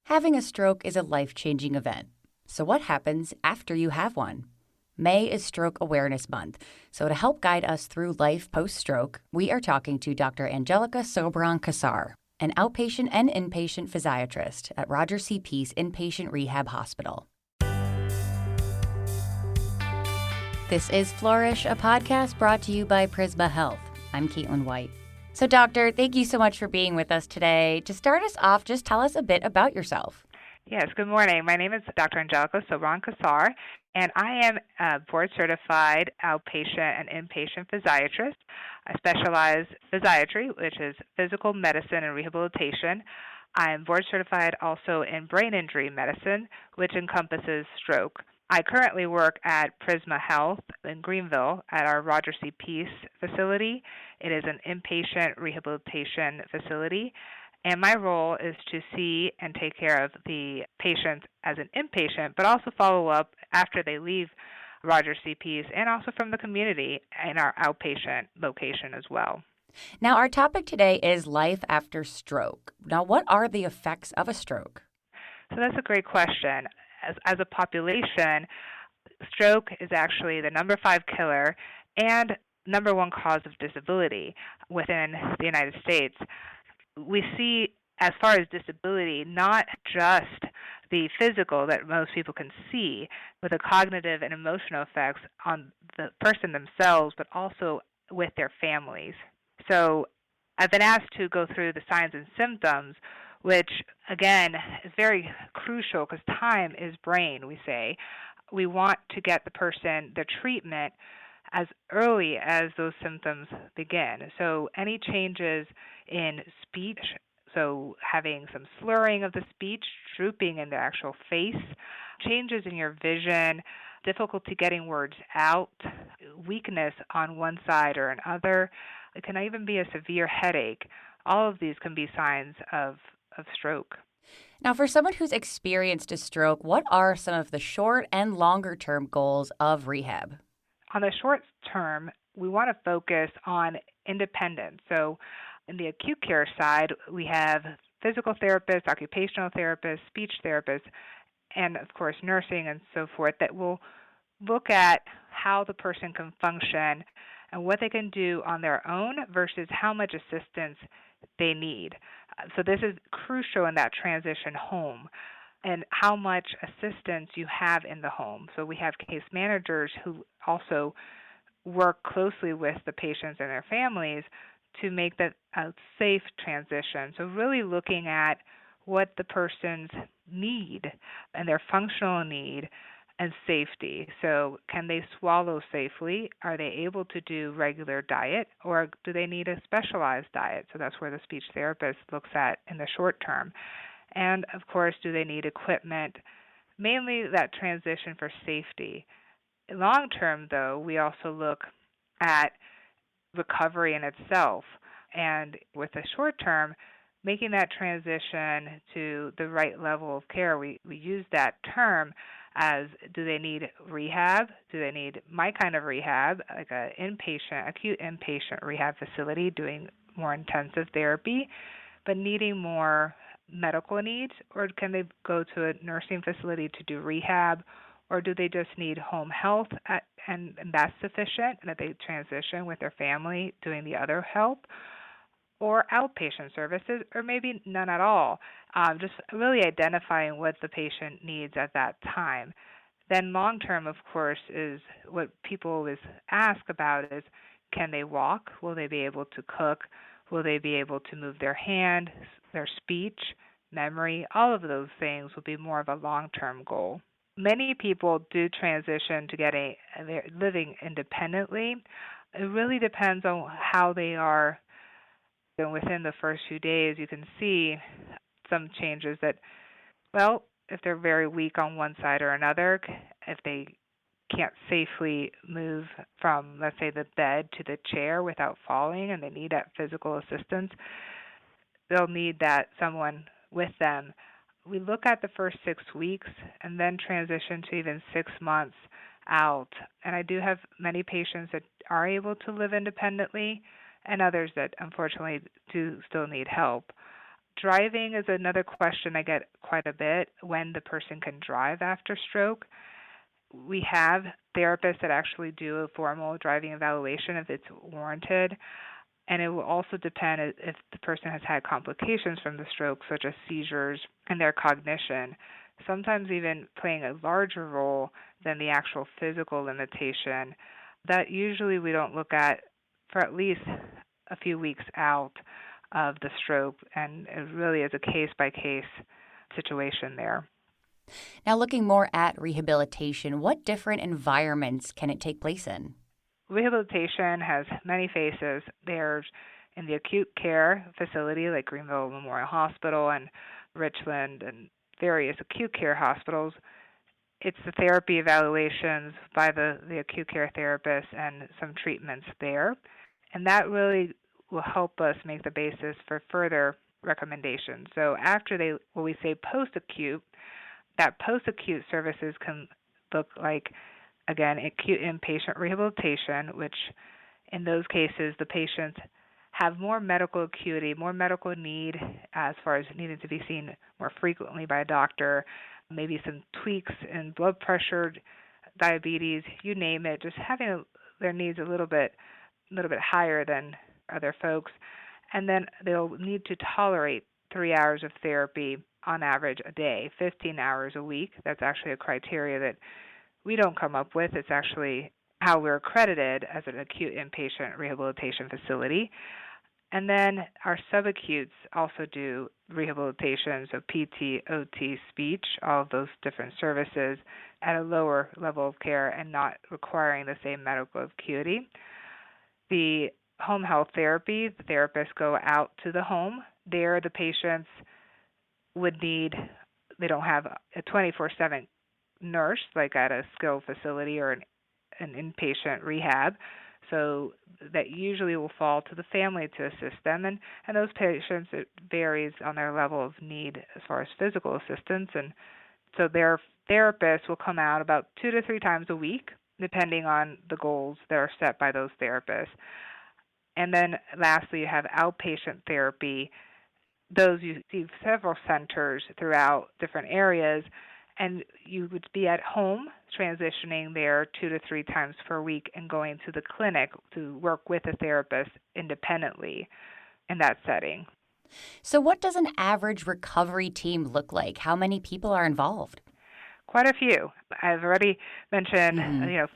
Having a stroke is a life-changing event. So what happens after you have one? May is Stroke Awareness Month. So to help guide us through life post-stroke, we are talking to Dr. Angelica Sobran-Cassar, an outpatient and inpatient physiatrist at Roger C. Peace Inpatient Rehab Hospital. This is Flourish, a podcast brought to you by Prisma Health. I'm Caitlin White. So, Doctor, thank you so much for being with us today. To start us off, just tell us a bit about yourself. Yes, good morning. My name is Dr. Angelica Sobran-Cassar, and I am a board-certified outpatient and inpatient physiatrist. I specialize in physiatry, which is physical medicine and rehabilitation. I am board-certified also in brain injury medicine, which encompasses stroke. I currently work at Prisma Health in Greenville at our Roger C. Peace facility. It is an inpatient rehabilitation facility, and my role is to see and take care of the patients as an inpatient, but also follow up after they leave Roger C. Peace and also from the community in our outpatient location as well. Now, our topic today is life after stroke. Now, what are the effects of a stroke? So that's a great question. As a population, stroke is actually the number 5 killer and number 1 cause of disability within the United States. We see, as far as disability, not just the physical that most people can see with the cognitive and emotional effects on the person themselves, but also with their families. So I've been asked to go through the signs and symptoms, which, again, is very crucial because time is brain, we say. We want to get the person the treatment as early as those symptoms begin. So any changes in speech, so having some slurring of the speech, drooping in the actual face, changes in your vision, difficulty getting words out, weakness on one side or another. It can even be a severe headache. All of these can be signs of stroke. Now, for someone who's experienced a stroke, what are some of the short and longer term goals of rehab? On the short term, we want to focus on independence. So in the acute care side, we have physical therapists, occupational therapists, speech therapists, and of course nursing and so forth that will look at how the person can function and what they can do on their own versus how much assistance they need. So this is crucial in that transition home and how much assistance you have in the home. So we have case managers who also work closely with the patients and their families to make that a safe transition. So really looking at what the person's need and their functional need and safety. So can they swallow safely? Are they able to do regular diet, or do they need a specialized diet? So that's where the speech therapist looks at in the short term. And of course, do they need equipment? Mainly that transition for safety. Long term, though, we also look at recovery in itself. And with the short term, making that transition to the right level of care, we use that term as, do they need rehab? Do they need my kind of rehab, like an inpatient, acute inpatient rehab facility doing more intensive therapy, but needing more medical needs? Or can they go to a nursing facility to do rehab? Or do they just need home health and that's sufficient, and that they transition with their family doing the other help? Or outpatient services, or maybe none at all, just really identifying what the patient needs at that time. Then long-term, of course, is what people always ask about is, can they walk? Will they be able to cook? Will they be able to move their hand, their speech, memory? All of those things will be more of a long-term goal. Many people do transition to living independently. It really depends on how they are. And within the first few days, you can see some changes that, well, if they're very weak on one side or another, if they can't safely move from, let's say, the bed to the chair without falling and they need that physical assistance, they'll need that someone with them. We look at the first 6 weeks and then transition to even 6 months out. And I do have many patients that are able to live independently and others that unfortunately do still need help. Driving is another question I get quite a bit, when the person can drive after stroke. We have therapists that actually do a formal driving evaluation if it's warranted. And it will also depend if the person has had complications from the stroke, such as seizures and their cognition, sometimes even playing a larger role than the actual physical limitation. That usually we don't look at for at least a few weeks out of the stroke, and it really is a case-by-case situation there. Now, looking more at rehabilitation, what different environments can it take place in? Rehabilitation has many faces. There's in the acute care facility like Greenville Memorial Hospital and Richland and various acute care hospitals. It's the therapy evaluations by the acute care therapist and some treatments there. And that really will help us make the basis for further recommendations. So after what we say post-acute, that post-acute services can look like, again, acute inpatient rehabilitation, which in those cases the patients have more medical acuity, more medical need as far as needing to be seen more frequently by a doctor, maybe some tweaks in blood pressure, diabetes, you name it, just having their needs a little bit higher than other folks. And then they'll need to tolerate 3 hours of therapy on average a day, 15 hours a week. That's actually a criteria that we don't come up with. It's actually how we're accredited as an acute inpatient rehabilitation facility. And then our subacutes also do rehabilitation, so PT, OT, speech, all of those different services at a lower level of care and not requiring the same medical acuity. The home health therapy, the therapists go out to the home. There the patients they don't have a 24/7 nurse like at a skilled facility or an inpatient rehab. So that usually will fall to the family to assist them. And those patients, it varies on their level of need as far as physical assistance. And so their therapists will come out about 2 to 3 times a week, depending on the goals that are set by those therapists. And then lastly, you have outpatient therapy. Those you see several centers throughout different areas, and you would be at home transitioning there 2 to 3 times per week and going to the clinic to work with a therapist independently in that setting. So what does an average recovery team look like? How many people are involved? Quite a few. I've already mentioned,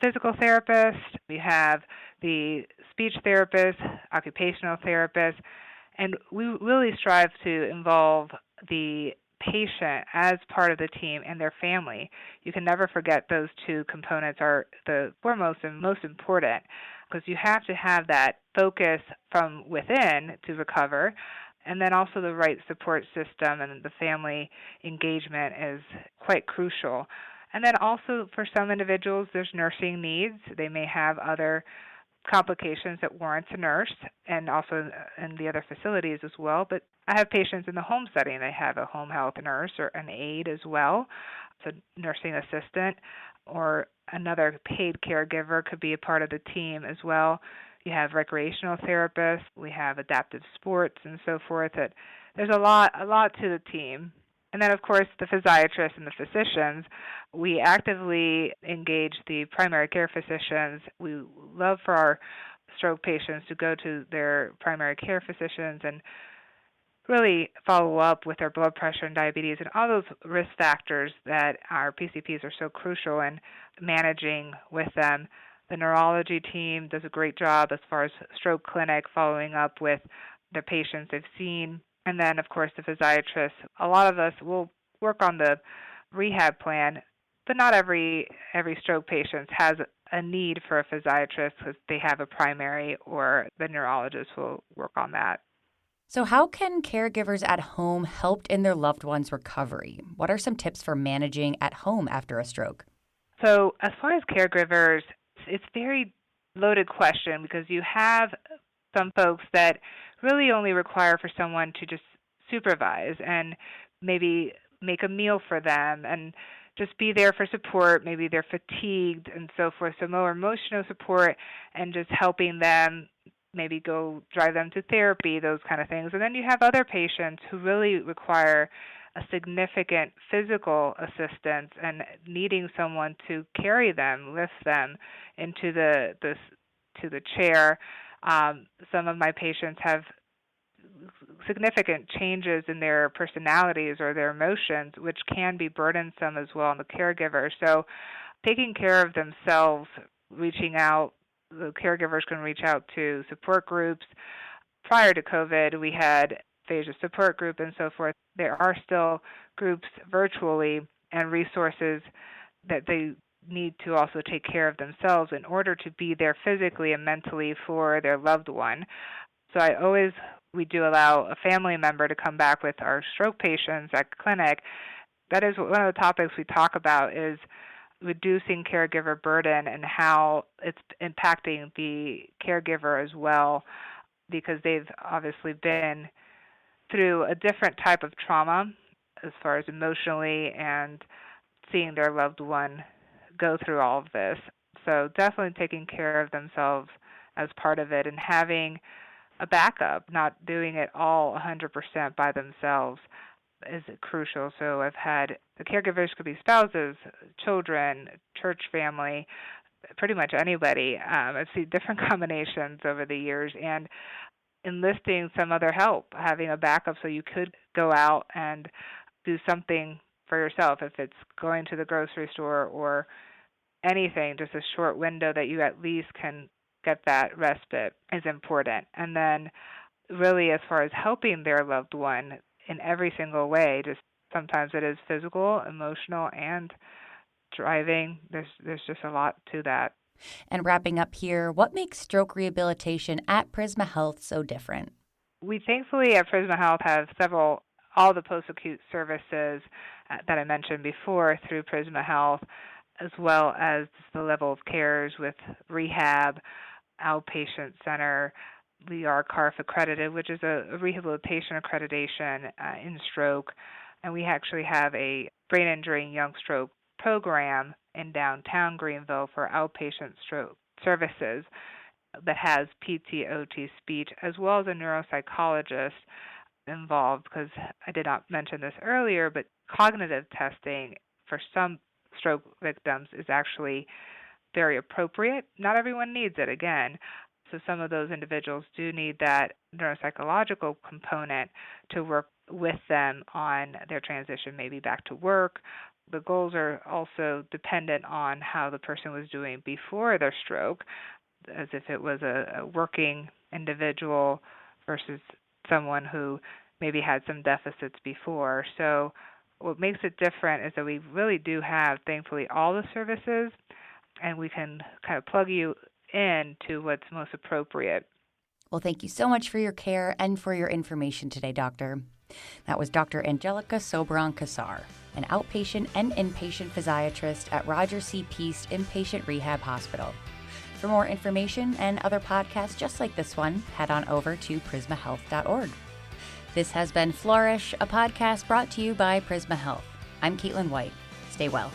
physical therapists. We have the speech therapist, occupational therapist, and we really strive to involve the patient as part of the team and their family. You can never forget those two components are the foremost and most important, because you have to have that focus from within to recover, and then also the right support system and the family engagement is quite crucial. And then also for some individuals, there's nursing needs. They may have other complications that warrant a nurse, and also in the other facilities as well. But I have patients in the home setting. They have a home health nurse or an aide as well, so nursing assistant, or another paid caregiver could be a part of the team as well. You have recreational therapists. We have adaptive sports and so forth. There's a lot to the team. And then, of course, the physiatrists and the physicians. We actively engage the primary care physicians. We love for our stroke patients to go to their primary care physicians and really follow up with their blood pressure and diabetes and all those risk factors that our PCPs are so crucial in managing with them. The neurology team does a great job as far as stroke clinic, following up with the patients they've seen. And then, of course, the physiatrists. A lot of us will work on the rehab plan, but not every stroke patient has a need for a physiatrist because they have a primary, or the neurologist will work on that. So how can caregivers at home help in their loved one's recovery? What are some tips for managing at home after a stroke? So as far as caregivers, it's a very loaded question, because you have some folks that really only require for someone to just supervise and maybe make a meal for them and just be there for support. Maybe they're fatigued and so forth. So more emotional support and just helping them maybe go drive them to therapy, those kind of things. And then you have other patients who really require a significant physical assistance and needing someone to carry them, lift them into the chair. Some of my patients have significant changes in their personalities or their emotions, which can be burdensome as well on the caregiver. So taking care of themselves, reaching out, the caregivers can reach out to support groups. Prior to COVID, we had aphasia support group and so forth. There are still groups virtually and resources that they need to also take care of themselves in order to be there physically and mentally for their loved one. So we do allow a family member to come back with our stroke patients at clinic. That is one of the topics we talk about, is reducing caregiver burden and how it's impacting the caregiver as well, because they've obviously been through a different type of trauma as far as emotionally and seeing their loved one go through all of this. So definitely taking care of themselves as part of it and having a backup, not doing it all 100% by themselves is crucial. So I've had the caregivers could be spouses, children, church family, pretty much anybody. I've seen different combinations over the years, and enlisting some other help, having a backup so you could go out and do something for yourself, if it's going to the grocery store or anything, just a short window that you at least can get that respite is important. And then really as far as helping their loved one in every single way, just sometimes it is physical, emotional, and driving. There's just a lot to that. And wrapping up here, what makes stroke rehabilitation at Prisma Health so different? We thankfully at Prisma Health have all the post-acute services that I mentioned before through Prisma Health, as well as the level of cares with rehab, outpatient center. We are CARF accredited, which is a rehabilitation accreditation in stroke. And we actually have a brain injury and young stroke program in downtown Greenville for outpatient stroke services that has PT, OT, speech, as well as a neuropsychologist involved, because I did not mention this earlier, but cognitive testing for some stroke victims is actually very appropriate. Not everyone needs it, again. So some of those individuals do need that neuropsychological component to work with them on their transition, maybe back to work. The goals are also dependent on how the person was doing before their stroke, as if it was a working individual versus someone who maybe had some deficits before. So what makes it different is that we really do have, thankfully, all the services, and we can kind of plug you in to what's most appropriate. Well, thank you so much for your care and for your information today, Doctor. That was Dr. Angelica Sobran-Cassar, an outpatient and inpatient physiatrist at Roger C. Peace Inpatient Rehab Hospital. For more information and other podcasts just like this one, head on over to prismahealth.org. This has been Flourish, a podcast brought to you by Prisma Health. I'm Caitlin White. Stay well.